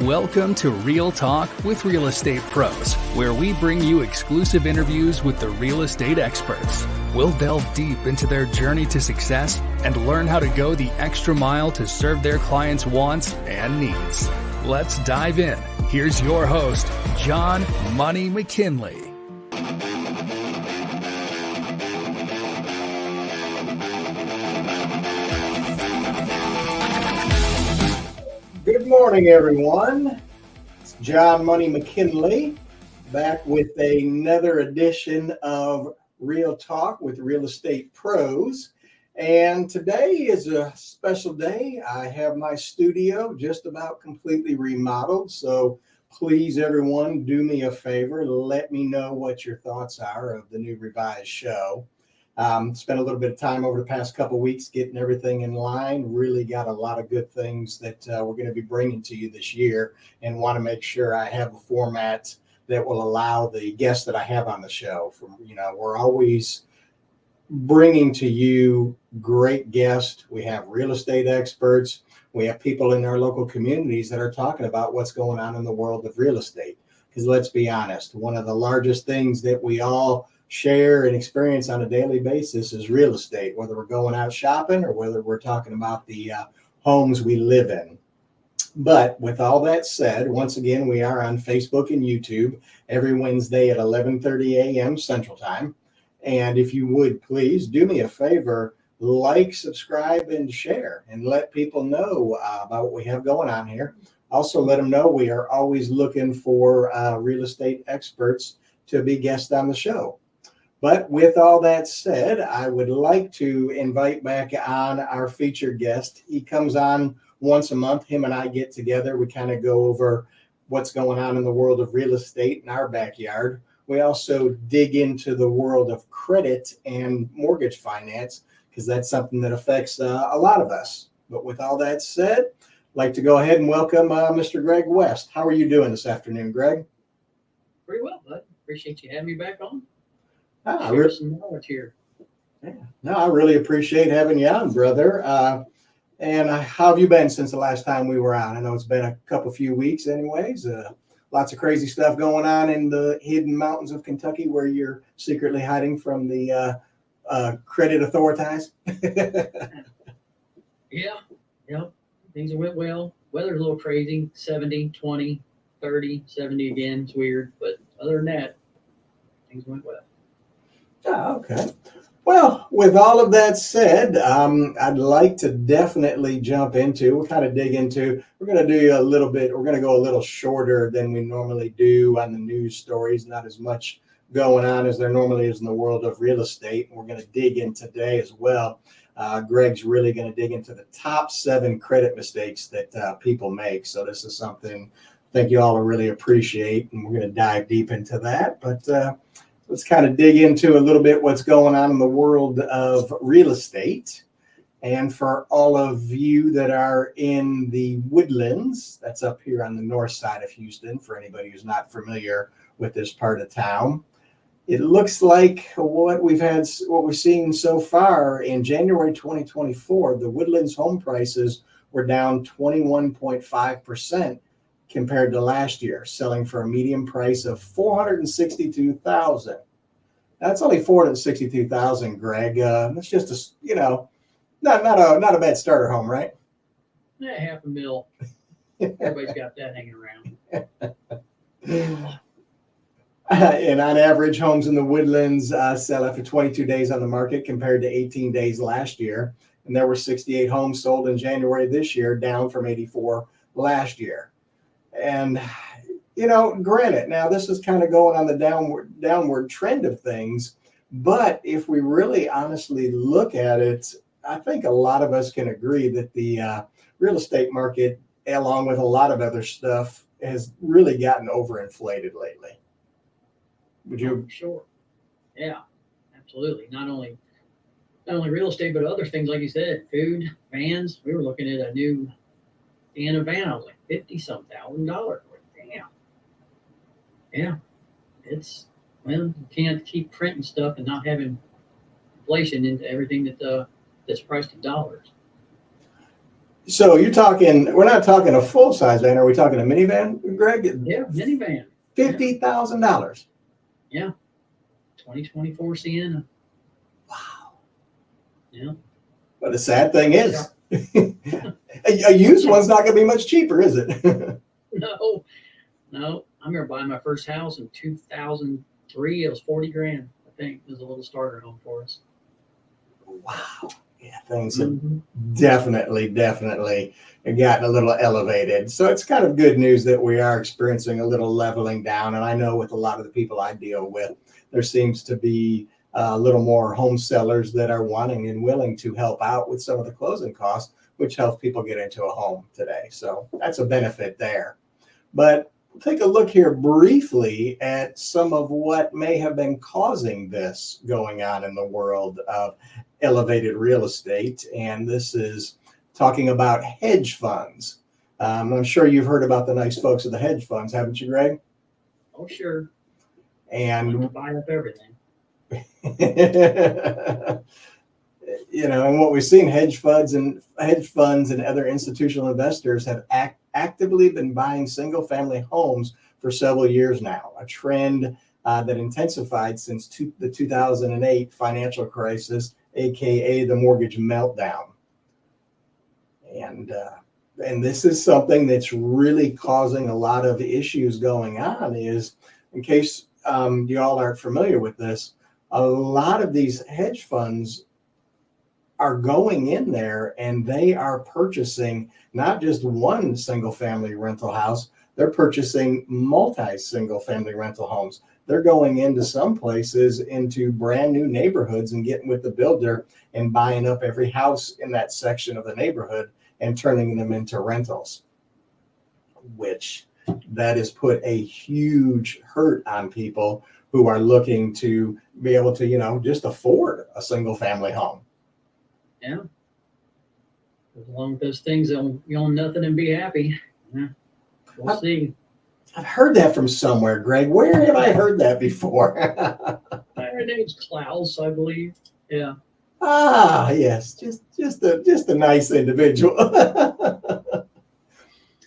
Welcome to Real Talk with Real Estate Pros, where we bring you exclusive interviews with the real estate experts. We'll delve deep into their journey to success and learn how to go the extra mile to serve their clients' wants and needs. Let's dive in. Here's your host, John Money McKinley. Good morning, everyone. It's John Money McKinley back with another edition of Real Talk with Real Estate Pros. And today is a special day. I have my studio just about completely remodeled. So please, everyone, do me a favor. Let me know what your thoughts are of the new revised show. Spent a little bit of time over the past couple of weeks getting everything in line. Really got a lot of good things that we're going to be bringing to you this year, and want to make sure I have a format that will allow the guests that I have on the show. We're always bringing to you great guests. We have real estate experts. We have people in our local communities that are talking about what's going on in the world of real estate. Because let's be honest, one of the largest things that we all share and experience on a daily basis is real estate, whether we're going out shopping or whether we're talking about the homes we live in. But with all that said, once again, we are on Facebook and YouTube every Wednesday at 11:30 a.m. Central Time. And if you would please do me a favor, like, subscribe, and share, and let people know about what we have going on here. Also, let them know we are always looking for real estate experts to be guests on the show. But with all that said, I would like to invite back on our featured guest. He comes on once a month. Him and I get together. We kind of go over what's going on in the world of real estate in our backyard. We also dig into the world of credit and mortgage finance, because that's something that affects a lot of us. But with all that said, I'd like to go ahead and welcome Mr. Greg West. How are you doing this afternoon, Greg? Pretty well, bud. Appreciate you having me back on. I really appreciate having you on, brother. And how have you been since the last time we were on? I know it's been a few weeks anyways. Lots of crazy stuff going on in the hidden mountains of Kentucky where you're secretly hiding from the credit authorities. Yeah. Things went well. Weather's a little crazy. 70, 20, 30, 70 again. It's weird. But other than that, things went well. Oh, okay. Well, with all of that said, I'd like to definitely jump into, we're going to do a little bit, we're going to go a little shorter than we normally do on the news stories, not as much going on as there normally is in the world of real estate. We're going to dig in today as well. Greg's really going to dig into the top 7 credit mistakes that people make. So this is something I think you all will really appreciate, and we're going to dive deep into that. But let's kind of dig into a little bit what's going on in the world of real estate. And for all of you that are in the Woodlands, that's up here on the north side of Houston, for anybody who's not familiar with this part of town, it looks like what we've seen so far in January 2024, the Woodlands home prices were down 21.5% compared to last year, selling for a median price of $462,000. That's only $462,000, Greg. That's just not a bad starter home, right? Yeah, $500,000. Everybody's got that hanging around. And on average, homes in the Woodlands sell after 22 days on the market compared to 18 days last year. And there were 68 homes sold in January this year, down from 84 last year. And, granted, now this is kind of going on the downward trend of things. But if we really honestly look at it, I think a lot of us can agree that the real estate market, along with a lot of other stuff, has really gotten overinflated lately. Would you? Sure. Yeah, absolutely. Not only real estate, but other things, like you said, food, vans. We were looking at a new van. I was like $50,000. Damn. Yeah. You can't keep printing stuff and not having inflation into everything that's priced in dollars. So you're talking, we're not talking a full-size van. Are we talking a minivan, Greg? Yeah, minivan. $50,000. Yeah. 2024 Sienna. Wow. Yeah. But the sad thing is, a used one's not going to be much cheaper, is it? No, no. I remember buying my first house in 2003. It was 40 grand, I think. It was a little starter home for us. Wow. Yeah, things have Mm-hmm. definitely gotten a little elevated. So it's kind of good news that we are experiencing a little leveling down. And I know with a lot of the people I deal with, there seems to be a little more home sellers that are wanting and willing to help out with some of the closing costs, which helps people get into a home today. So that's a benefit there. But we'll take a look here briefly at some of what may have been causing this going on in the world of elevated real estate. And this is talking about hedge funds. I'm sure you've heard about the nice folks of the hedge funds, haven't you, Greg? Oh, sure. And buy up everything. And what we've seen, hedge funds and other institutional investors have actively been buying single family homes for several years now, a trend that intensified since the 2008 financial crisis, aka the mortgage meltdown. And this is something that's really causing a lot of issues going on. Is, in case you all aren't familiar with this, a lot of these hedge funds are going in there and they are purchasing not just one single family rental house, they're purchasing multi single family rental homes. They're going into some places into brand new neighborhoods and getting with the builder and buying up every house in that section of the neighborhood and turning them into rentals, which that has put a huge hurt on people who are looking to be able to, just afford a single family home. Yeah. As long as those things, you own nothing and be happy. Yeah. We'll see. I've heard that from somewhere, Greg. Where have I heard that before? Her name's Klaus, I believe. Yeah. Ah, yes, just a nice individual.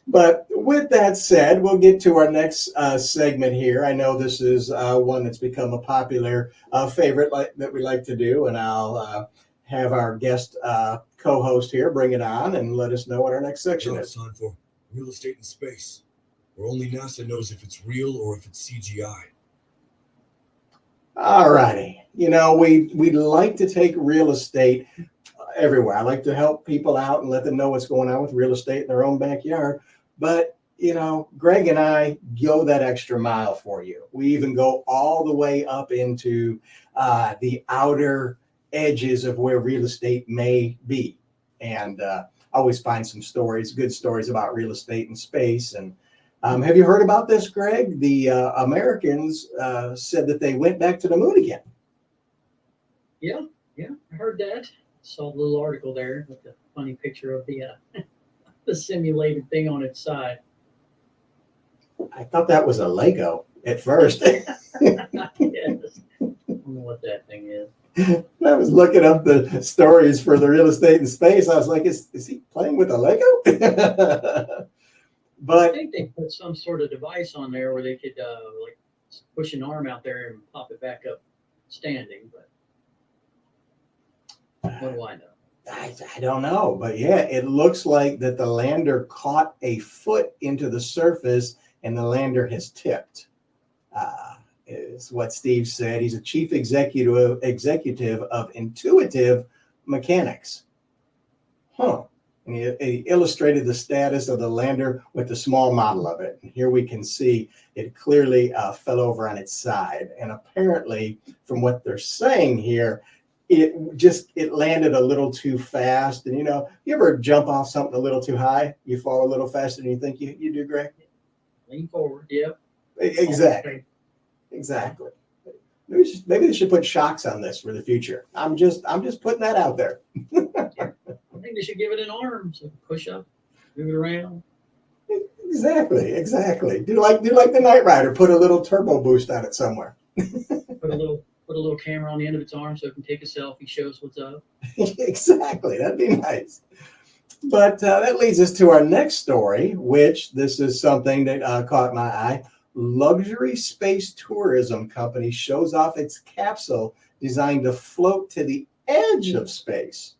But with that said, we'll get to our next segment here. I know this is one that's become a popular favorite that we like to do, and I'll have our guest co-host here bring it on and let us know what our next section is. It's time for real estate in space, where only NASA knows if it's real or if it's CGI. All righty. We like to take real estate everywhere. I like to help people out and let them know what's going on with real estate in their own backyard. But, Greg and I go that extra mile for you. We even go all the way up into the outer edges of where real estate may be. And always find some good stories about real estate in space. And have you heard about this, Greg? The Americans said that they went back to the moon again. Yeah, I heard that. Saw a little article there with the funny picture of the the simulated thing on its side. I thought that was a Lego at first. Yes. I don't know what that thing is. I was looking up the stories for the real estate in space. I was like, is he playing with a Lego? But I think they put some sort of device on there where they could like push an arm out there and pop it back up standing. But what do I know? I don't know. But yeah, it looks like that the lander caught a foot into the surface and the lander has tipped. Is what Steve said. He's a chief executive of Intuitive Mechanics. And he illustrated the status of the lander with the small model of it. And here we can see it clearly fell over on its side. And apparently, from what they're saying here, it landed a little too fast. And you ever jump off something a little too high? You fall a little faster than you think you do, Greg? Lean forward. Yep. Exactly. Maybe they should put shocks on this for the future. I'm just putting that out there. I think they should give it an arm so push up, move it around. Exactly. Do like the Knight Rider, put a little turbo boost on it somewhere. Put a little camera on the end of its arm so it can take a selfie, show us what's up. Exactly. That'd be nice. But that leads us to our next story, which this is something that caught my eye. Luxury space tourism company shows off its capsule designed to float to the edge of space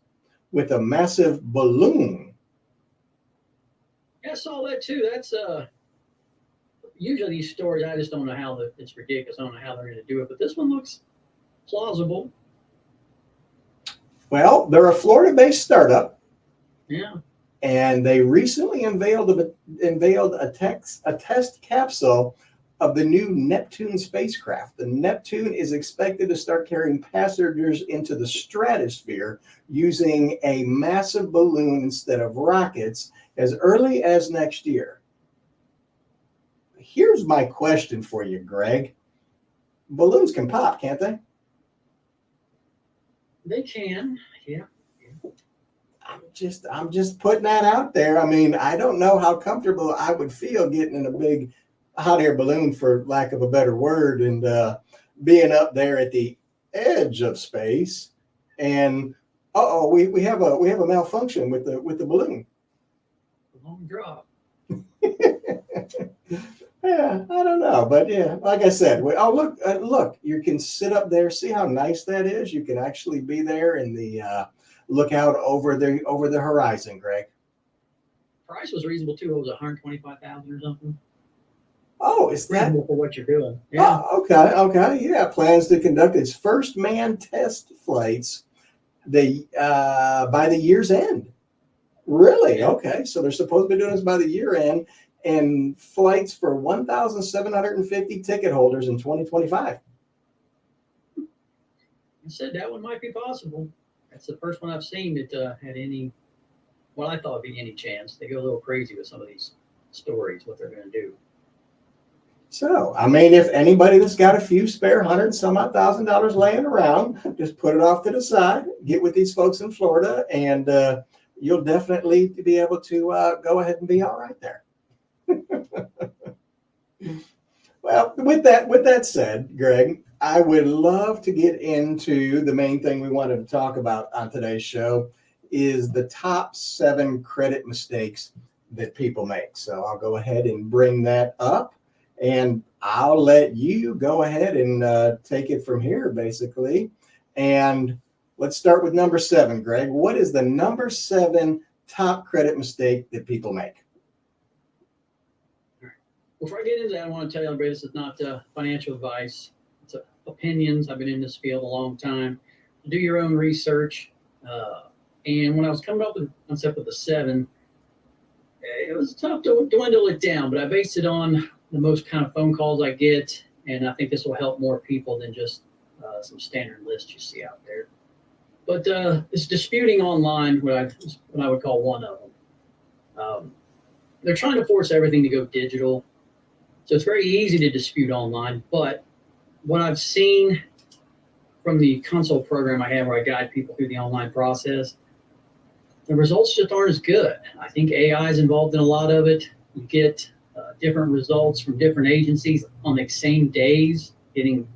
with a massive balloon. Yeah, I saw that too. That's usually these stories. I just don't know how it's ridiculous. I don't know how they're going to do it, but this one looks plausible. Well, they're a Florida-based startup. Yeah. And they recently unveiled a test capsule of the new Neptune spacecraft. The Neptune is expected to start carrying passengers into the stratosphere using a massive balloon instead of rockets as early as next year. Here's my question for you, Greg. Balloons can pop, can't they? They can, yeah. I'm just putting that out there. I mean, I don't know how comfortable I would feel getting in a big hot air balloon, for lack of a better word, and being up there at the edge of space. And we have a malfunction with the balloon. Long drop. Yeah, I don't know, but yeah, like I said, look, you can sit up there, see how nice that is. You can actually be there in the look out over the horizon, Greg. Price was reasonable too. It was 125,000 or something. Oh, is that reasonable for what you're doing? Yeah. Oh, okay. Yeah, plans to conduct its first manned test flights by the year's end. Really? Okay, so they're supposed to be doing this by the year end, and flights for 1,750 ticket holders in 2025. I said that one might be possible. That's the first one I've seen that had any, what I thought would be any chance. They go a little crazy with some of these stories, what they're going to do. So, I mean, if anybody that's got a few spare $100,000 laying around, just put it off to the side, get with these folks in Florida, and you'll definitely be able to go ahead and be all right there. Well, with that said, Greg, I would love to get into the main thing we wanted to talk about on today's show is the top 7 credit mistakes that people make. So I'll go ahead and bring that up, and I'll let you go ahead and take it from here, basically. And let's start with number 7, Greg. What is the number 7 top credit mistake that people make? Before I get into that, I want to tell you, everybody, this is not financial advice. It's opinions. I've been in this field a long time. Do your own research. And when I was coming up with the concept of the 7, it was tough to dwindle it down, but I based it on the most kind of phone calls I get, and I think this will help more people than just some standard lists you see out there. But it's disputing online, what I would call one of them. They're trying to force everything to go digital. So it's very easy to dispute online, but what I've seen from the consult program I have where I guide people through the online process, the results just aren't as good. I think AI is involved in a lot of it. You get different results from different agencies on the same days, getting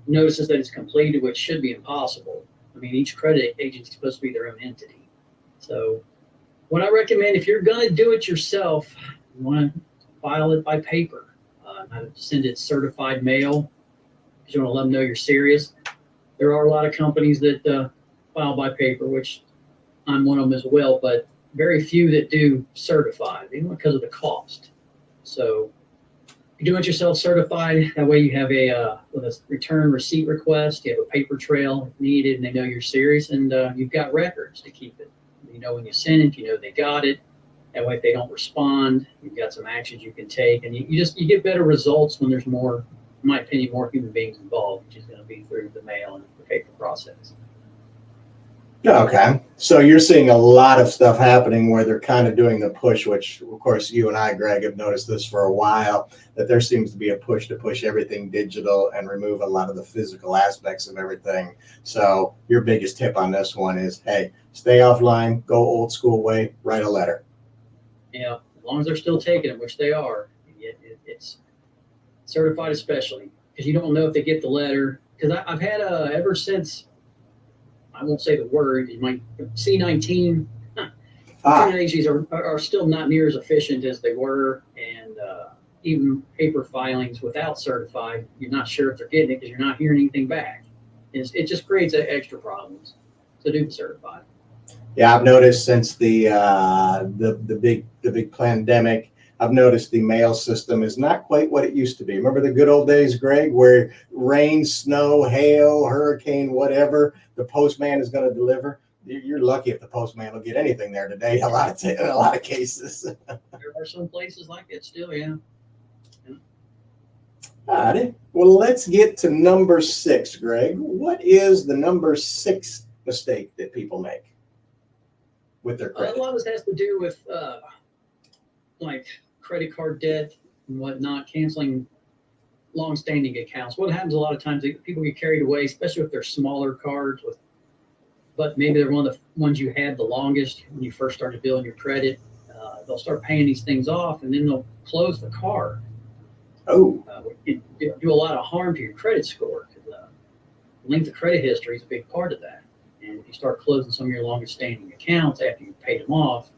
notices that it's completed, which should be impossible. I mean, each credit agency is supposed to be their own entity. So what I recommend, if you're going to do it yourself, you want to file it by paper. Send it certified mail because you want to let them know you're serious. There are a lot of companies that file by paper, which I'm one of them as well, but very few that do certified, even because of the cost. So if you do it yourself certified, that way you have with a return receipt request, you have a paper trail if needed, and they know you're serious, and you've got records to keep it. You know when you send it, you know they got it. That way, if they don't respond, you've got some actions you can take, and you get better results when there's more, in my opinion, more human beings involved, which is going to be through the mail and the paper process. Okay, so you're seeing a lot of stuff happening where they're kind of doing the push, which, of course, you and I, Greg, have noticed this for a while, that there seems to be a push to push everything digital and remove a lot of the physical aspects of everything. So your biggest tip on this one is, hey, stay offline, go old school way, write a letter. Yeah, as long as they're still taking it, which they are, it's certified especially, because you don't know if they get the letter. Because I've had ever since, I won't say the word, you might C-19, Return agencies are still not near as efficient as they were, and even paper filings without certified, you're not sure if they're getting it because you're not hearing anything back. It just creates extra problems to do the certified. Yeah, I've noticed since the big pandemic, I've noticed the mail system is not quite what it used to be. Remember the good old days, Greg, where rain, snow, hail, hurricane, whatever, the postman is going to deliver. You're lucky if the postman will get anything there today. In a lot of cases. There are some places like it still, yeah. All right. Well, let's get to number 6, Greg. What is the number 6 mistake that people make with their credit? A lot of this has to do with like credit card debt and whatnot, canceling long-standing accounts. What happens a lot of times, people get carried away, especially if they're smaller cards, but maybe they're one of the ones you had the longest when you first started building your credit. They'll start paying these things off, and then they'll close the card. Oh. It do a lot of harm to your credit score, because length of credit history is a big part of that. And if you start closing some of your longest standing accounts after you've paid them off,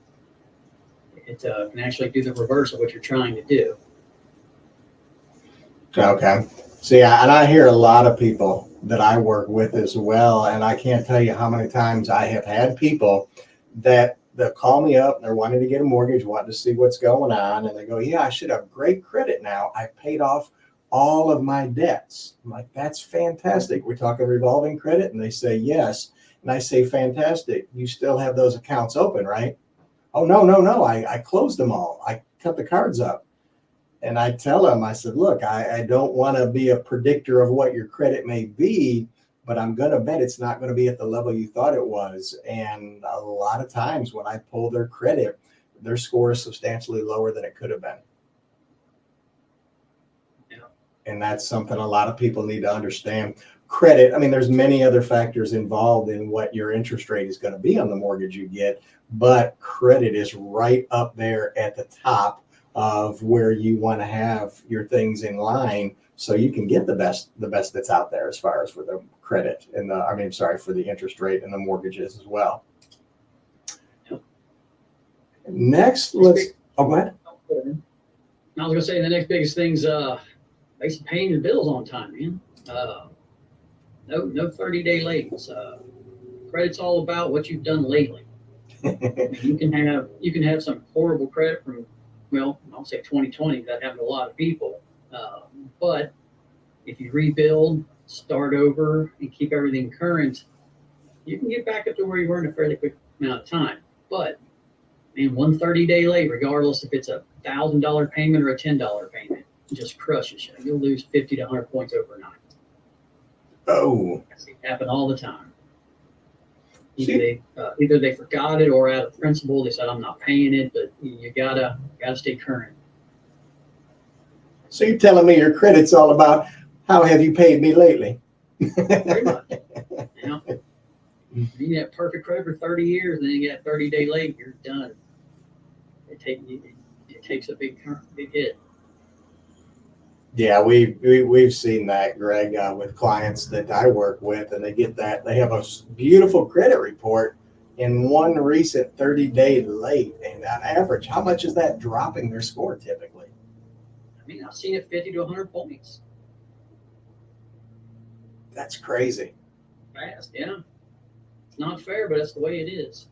it can actually do the reverse of what you're trying to do. Okay. See, and I hear a lot of people that I work with as well, and I can't tell you how many times I have had people that call me up, they're wanting to get a mortgage, wanting to see what's going on, and they go, yeah, I should have great credit now. I paid off all of my debts. I'm like, that's fantastic. We're talking revolving credit? And they say, yes. And I say, fantastic. You still have those accounts open, right? Oh, no. I closed them all. I cut the cards up. And I tell them, I said, look, I don't want to be a predictor of what your credit may be, but I'm going to bet it's not going to be at the level you thought it was. And a lot of times when I pull their credit, their score is substantially lower than it could have been. Yeah. And that's something a lot of people need to understand. Credit, I mean, there's many other factors involved in what your interest rate is going to be on the mortgage you get, but credit is right up there at the top of where you want to have your things in line so you can get the best that's out there as far as for the credit and for the interest rate and the mortgages as well. Yep. Next, go ahead. I was going to say the next biggest thing's basically paying your bills on time, man. No 30-day lates. Credit's all about what you've done lately. You can have some horrible credit from, well, I'll say 2020. That happened to a lot of people. But if you rebuild, start over, and keep everything current, you can get back up to where you were in a fairly quick amount of time. But one 30-day late, regardless if it's a $1,000 payment or a $10 payment, just crushes you. You'll lose 50 to 100 points overnight. Oh, I see it happen all the time. Either they forgot it, or out of principle they said, I'm not paying it, but you gotta stay current. So you're telling me your credit's all about how have you paid me lately? Pretty much. You get that perfect credit for 30 years, and then you get 30-day late, you're done. It takes a big hit. Yeah, we've seen that, Greg, with clients that I work with, and they have a beautiful credit report in one recent 30-day late, and on average, how much is that dropping their score typically? I've seen it 50 to 100 points. That's crazy. Fast, yeah. It's not fair, but that's the way it is.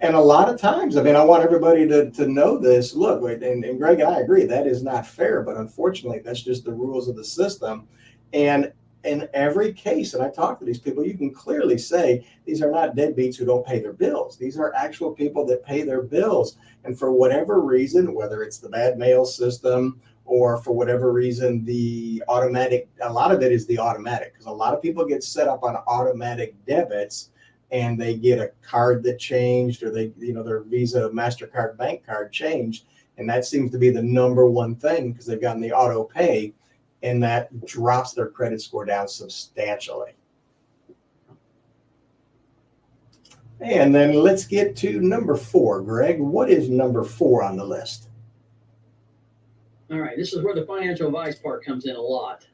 And a lot of times, I want everybody to know this. Look, and Greg and I agree, that is not fair, but unfortunately, that's just the rules of the system. And in every case, and I talk to these people, you can clearly say these are not deadbeats who don't pay their bills. These are actual people that pay their bills. And for whatever reason, whether it's the bad mail system or for whatever reason, a lot of it is the automatic, because a lot of people get set up on automatic debits, and they get a card that changed, or their Visa, MasterCard, bank card changed. And that seems to be the number one thing, because they've gotten the auto pay, and that drops their credit score down substantially. And then let's get to number 4, Greg. What is number 4 on the list? All right, this is where the financial advice part comes in a lot.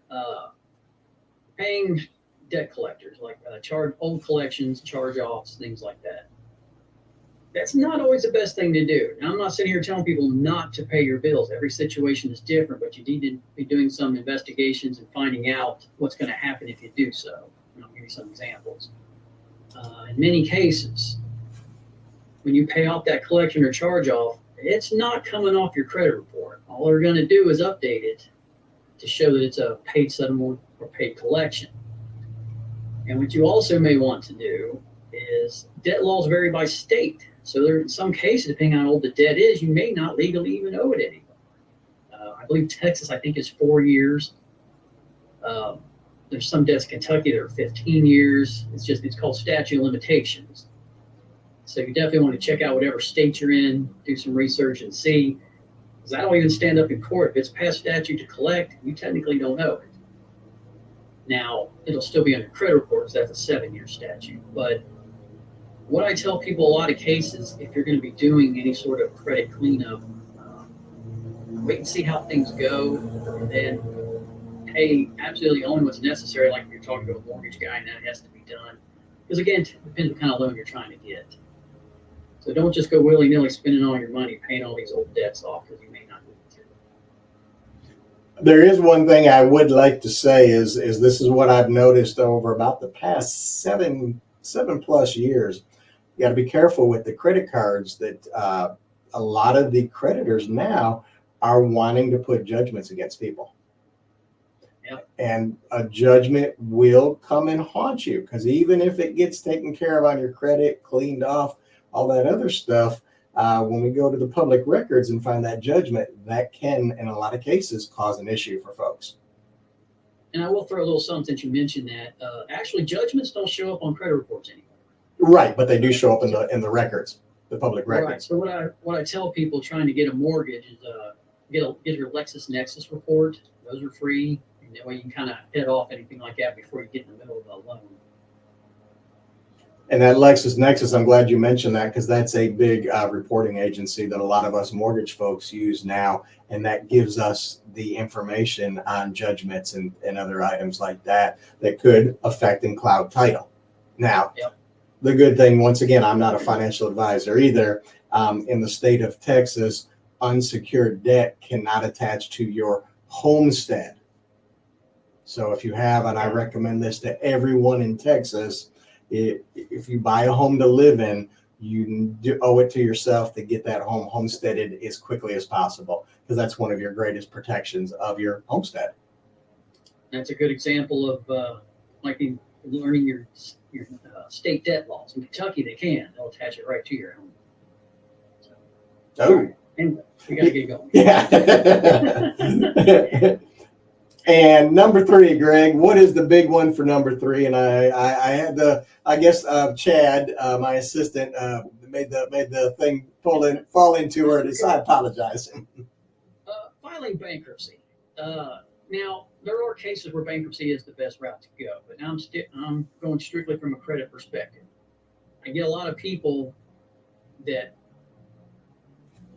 Paying debt collectors, like old collections, charge-offs, things like that. That's not always the best thing to do. Now, I'm not sitting here telling people not to pay your bills. Every situation is different, but you need to be doing some investigations and finding out what's going to happen if you do so. And I'll give you some examples. In many cases, when you pay off that collection or charge off, it's not coming off your credit report. All they're going to do is update it to show that it's a paid settlement or paid collection. And what you also may want to do is debt laws vary by state. So there, in some cases, depending on how old the debt is, you may not legally even owe it anymore. I believe Texas, I think, is 4 years. There's some debts in Kentucky that are 15 years. It's called statute of limitations. So you definitely want to check out whatever state you're in, do some research and see, because I don't even stand up in court. If it's past statute to collect, you technically don't owe it. Now, it'll still be on your credit report because that's a 7-year statute. But what I tell people, a lot of cases, if you're going to be doing any sort of credit cleanup, wait and see how things go, and then pay absolutely only what's necessary, like if you're talking to a mortgage guy and that has to be done. Because again, it depends what kind of loan you're trying to get. So don't just go willy-nilly spending all your money paying all these old debts off because you may not need to. There is one thing I would like to say is this is what I've noticed over about the past seven plus years. You got to be careful with the credit cards that a lot of the creditors now are wanting to put judgments against people. Yep. And a judgment will come and haunt you, because even if it gets taken care of on your credit, cleaned off, all that other stuff, when we go to the public records and find that judgment, that can, in a lot of cases, cause an issue for folks. And I will throw a little something since you mentioned that. Actually, judgments don't show up on credit reports anymore. Right, but they do show up in the records, the public records. Right. So what I tell people trying to get a mortgage is get your LexisNexis report. Those are free, and that way you can kind of head off anything like that before you get in the middle of a loan. And that LexisNexis, I'm glad you mentioned that, because that's a big reporting agency that a lot of us mortgage folks use now, and that gives us the information on judgments and other items like that that could affect and cloud title. Now, Yep. The good thing, once again, I'm not a financial advisor either. In the state of Texas, unsecured debt cannot attach to your homestead. So if you have, and I recommend this to everyone in Texas, if you buy a home to live in, you owe it to yourself to get that home homesteaded as quickly as possible, because that's one of your greatest protections of your homestead. That's a good example of learning your state debt laws. In Kentucky, they'll attach it right to your home. So, Oh, anyway, we got to get going. yeah. And number 3, Greg, what is the big one for number 3? And I had Chad, my assistant, made the thing fall into her, so I apologize. Filing bankruptcy. Now, there are cases where bankruptcy is the best route to go, but now I'm going strictly from a credit perspective. I get a lot of people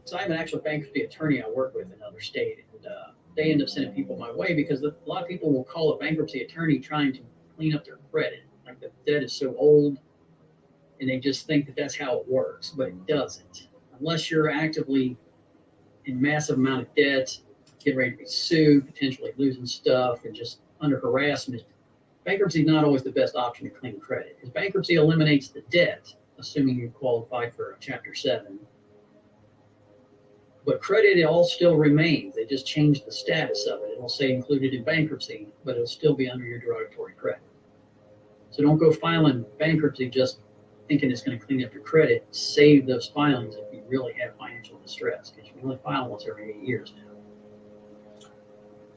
so I have an actual bankruptcy attorney I work with in another state, and they end up sending people my way because a lot of people will call a bankruptcy attorney trying to clean up their credit. Like the debt is so old, and they just think that that's how it works, but it doesn't. Unless you're actively in massive amount of debt, getting ready to be sued, potentially losing stuff, and just under harassment, bankruptcy is not always the best option to clean credit, because bankruptcy eliminates the debt, assuming you qualify for Chapter 7. But credit, it all still remains. They just changed the status of it. It'll say included in bankruptcy, but it'll still be under your derogatory credit. So don't go filing bankruptcy just thinking it's going to clean up your credit. Save those filings if you really have financial distress, because you can only file once every 8 years now.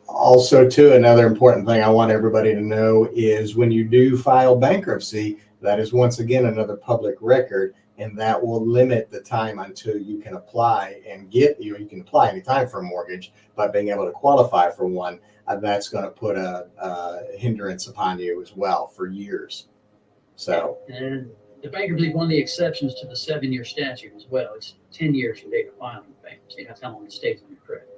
Also, too, another important thing I want everybody to know is when you do file bankruptcy, that is once again another public record, and that will limit the time until you can apply and you can apply anytime for a mortgage, but being able to qualify for one, that's going to put a hindrance upon you as well for years. So, and the bankruptcy is one of the exceptions to the 7-year statute as well. It's 10 years from date of filing bankruptcy. That's how long it stays on your credit.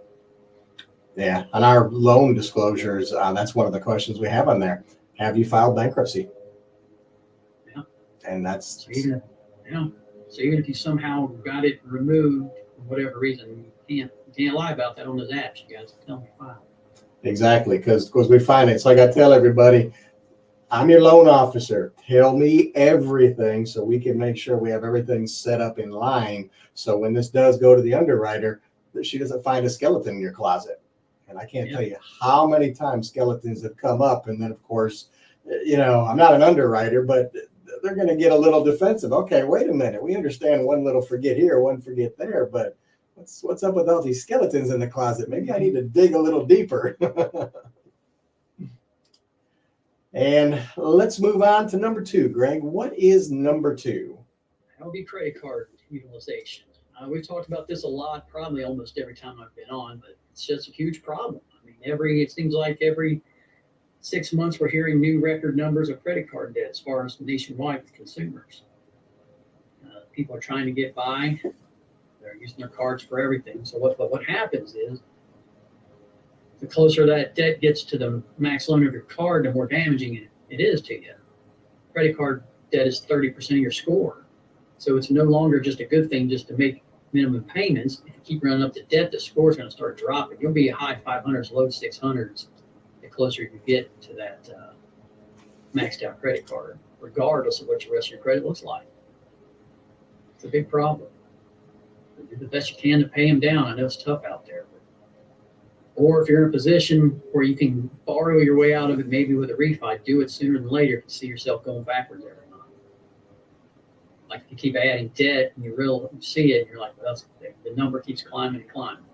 Yeah, on our loan disclosures, that's one of the questions we have on there. Have you filed bankruptcy? Yeah. And that's So even if you somehow got it removed for whatever reason, you can't lie about that on those apps. You guys tell me fine. Exactly, because we find it's like I tell everybody, I'm your loan officer. Tell me everything so we can make sure we have everything set up in line. So when this does go to the underwriter, that she doesn't find a skeleton in your closet. And I can't tell you how many times skeletons have come up. And then, of course, I'm not an underwriter, but they're going to get a little defensive. Okay, wait a minute. We understand one little forget here, one forget there, but what's up with all these skeletons in the closet? Maybe I need to dig a little deeper. And let's move on to number 2. Greg, what is number 2? That would be credit card utilization. We've talked about this a lot, probably almost every time I've been on, but it's just a huge problem. I mean, it seems like every 6 months we're hearing new record numbers of credit card debt as far as nationwide with consumers. People are trying to get by. They're using their cards for everything. So what happens is, the closer that debt gets to the max limit of your card, the more damaging it is to you. Credit card debt is 30% of your score. So it's no longer just a good thing just to make minimum payments. If you keep running up the debt, the score is going to start dropping. You'll be a high 500s, low 600s the closer you get to that maxed out credit card, regardless of what your rest of your credit looks like. It's a big problem. Do the best you can to pay them down. I know it's tough out there. Or if you're in a position where you can borrow your way out of it, maybe with a refi, do it sooner than later if you see yourself going backwards every month. Like if you keep adding debt and you see it, you're like, well, the number keeps climbing and climbing.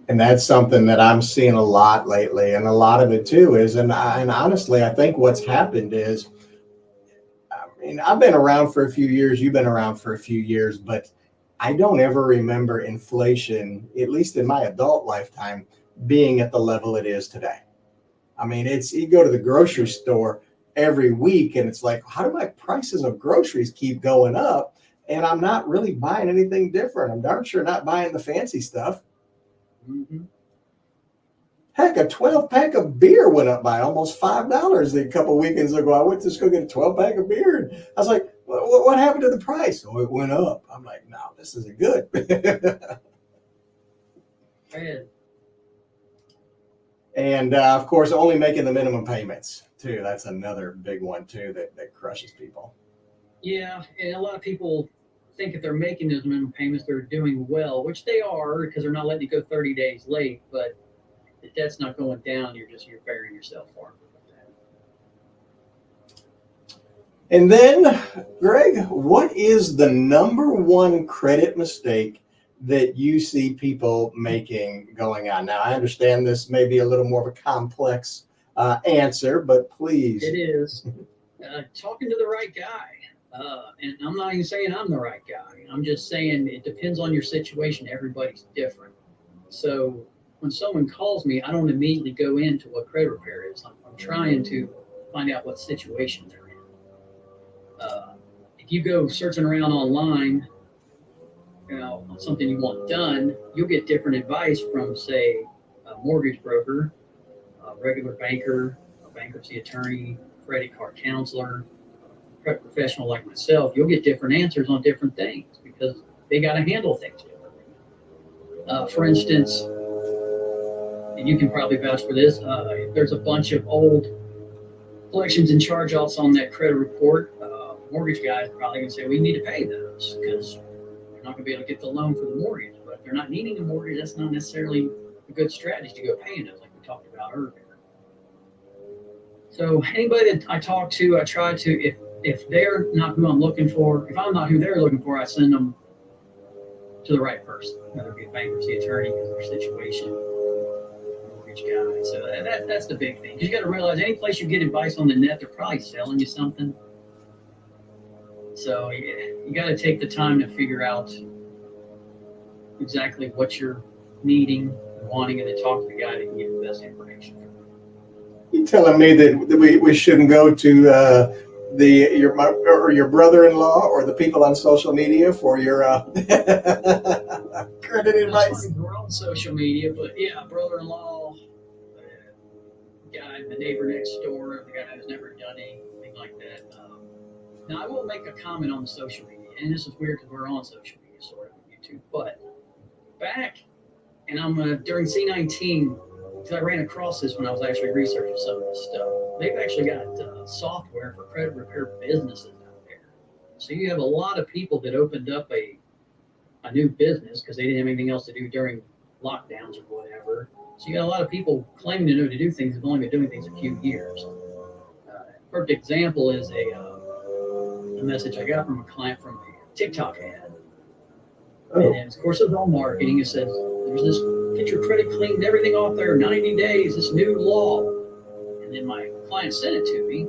And that's something that I'm seeing a lot lately. And a lot of it too is, and honestly, I think what's happened is, I've been around for a few years, you've been around for a few years, but I don't ever remember inflation, at least in my adult lifetime, being at the level it is today. I mean, you go to the grocery store every week and it's like, how do my prices of groceries keep going up? And I'm not really buying anything different. I'm darn sure not buying the fancy stuff. Mm-hmm. Heck, a 12-pack of beer went up by almost $5 a couple weekends ago. I went to go get a 12-pack of beer. And I was like, what happened to the price? Oh, it went up. I'm like, no, this isn't good. And, of course, only making the minimum payments, too. That's another big one, too, that crushes people. Yeah, and a lot of people think if they're making those minimum payments, they're doing well, which they are because they're not letting you go 30 days late. But the debt's not going down. You're burying yourself farther with that. And then, Greg, what is the number one credit mistake that you see people making going on? Now, I understand this may be a little more of a complex answer, but please. It is. Talking to the right guy. And I'm not even saying I'm the right guy. I'm just saying it depends on your situation. Everybody's different. So when someone calls me, I don't immediately go into what credit repair is. I'm trying to find out what situation they're in. If you go searching around online, on something you want done, you'll get different advice from, say, a mortgage broker, a regular banker, a bankruptcy attorney, credit card counselor, credit professional like myself. You'll get different answers on different things because they got to handle things differently. For instance, and you can probably vouch for this, if there's a bunch of old collections and charge-offs on that credit report, mortgage guy is probably going to say, we need to pay those because they're not going to be able to get the loan for the mortgage. But if they're not needing a mortgage, that's not necessarily a good strategy to go paying those like we talked about earlier. So anybody that I talk to, I try to, if they're not who I'm looking for, if I'm not who they're looking for, I send them to the right person, whether it be a bankruptcy attorney because of their situation, mortgage guy. So that's the big thing. Because you got to realize any place you get advice on the net, they're probably selling you something. So you got to take the time to figure out exactly what you're needing, wanting, and then talk to the guy that can give you the best information. You telling me that we shouldn't go to your brother-in-law or the people on social media for your credit advice? We're on social media, but yeah, brother-in-law, guy, the neighbor next door, the guy who's never done anything like that. Now, I will make a comment on the social media, and this is weird because we're on social media, sort of, YouTube. But back, and I'm during C19, because I ran across this when I was actually researching some of this stuff. They've actually got software for credit repair businesses out there. So you have a lot of people that opened up a new business because they didn't have anything else to do during lockdowns or whatever. So you got a lot of people claiming to know to do things have only been doing things a few years. Perfect example is a message I got from a client from a TikTok ad. Oh. And of course, it's all marketing. It says there's this get your credit cleaned, everything off there, 90 days, this new law. And then my client sent it to me.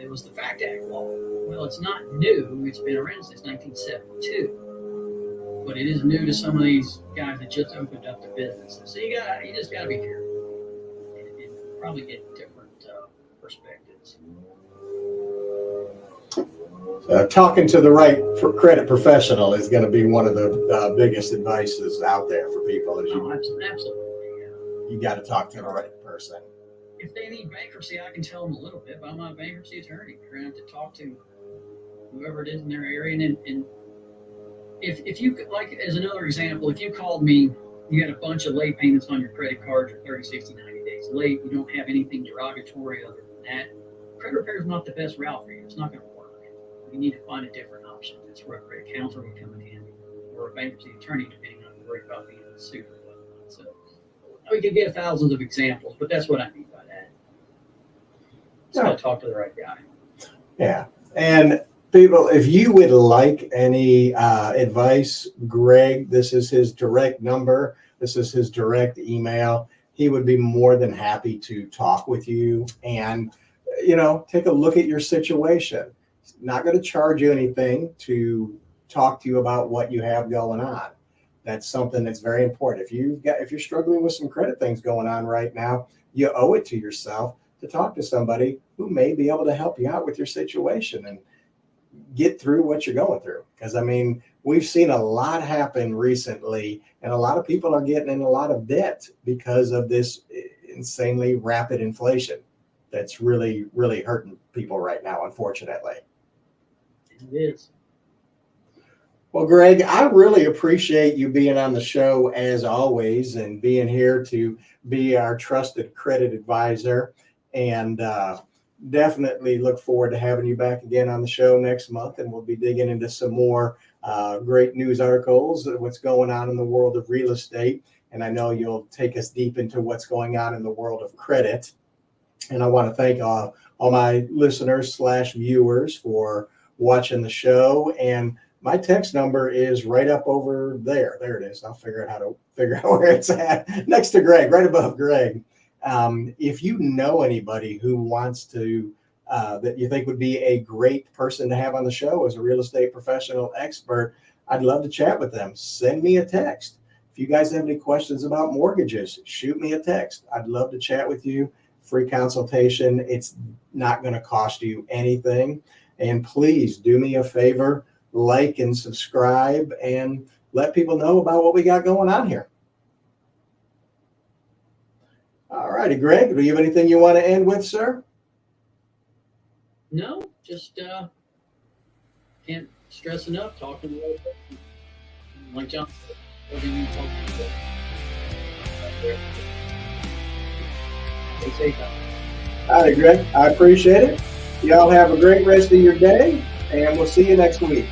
It was the FACT Act law. Well, it's not new. It's been around since 1972. But it is new to some of these guys that just opened up their businesses. So you just got to be careful and probably get different perspectives. Talking to the right credit professional is going to be one of the biggest advices out there for people. Absolutely. You got to talk to the right person. If they need bankruptcy, I can tell them a little bit, but I'm not a bankruptcy attorney. You're going to have to talk to whoever it is in their area. And if you, like, as another example, if you called me, you had a bunch of late payments on your credit card, you're 30, 60, 90 days late, you don't have anything derogatory other than that, credit repair is not the best route for you. It's not going to work. You need to find a different option. That's where a credit counselor would come in handy, or a bankruptcy attorney, depending on the worry about being sued or whatnot. So we could get thousands of examples, but that's what I mean by that. So I talk to the right guy. Yeah. And people, if you would like any advice, Greg, this is his direct number. This is his direct email. He would be more than happy to talk with you and, take a look at your situation. He's not going to charge you anything to talk to you about what you have going on. That's something that's very important. If you're struggling with some credit things going on right now, you owe it to yourself to talk to somebody who may be able to help you out with your situation and get through what you're going through. Because, we've seen a lot happen recently, and a lot of people are getting in a lot of debt because of this insanely rapid inflation that's really, really hurting people right now, unfortunately. It is. Well, Greg, I really appreciate you being on the show as always and being here to be our trusted credit advisor. And definitely look forward to having you back again on the show next month. And we'll be digging into some more great news articles, what's going on in the world of real estate. And I know you'll take us deep into what's going on in the world of credit. And I want to thank all my listeners / viewers for watching the show. And my text number is right up over there. There it is. I'll figure out where it's at. Next to Greg, right above Greg. If you know anybody who wants to, that you think would be a great person to have on the show as a real estate professional expert, I'd love to chat with them. Send me a text. If you guys have any questions about mortgages, shoot me a text. I'd love to chat with you. Free consultation. It's not going to cost you anything. And please do me a favor, like and subscribe and let people know about what we got going on here. All righty, Greg, do you have anything you want to end with, sir? No, just can't stress enough talking to the right person. Like John said, whatever you talk to. Stay safe out there. All right, Greg, I appreciate it. Y'all have a great rest of your day, and we'll see you next week.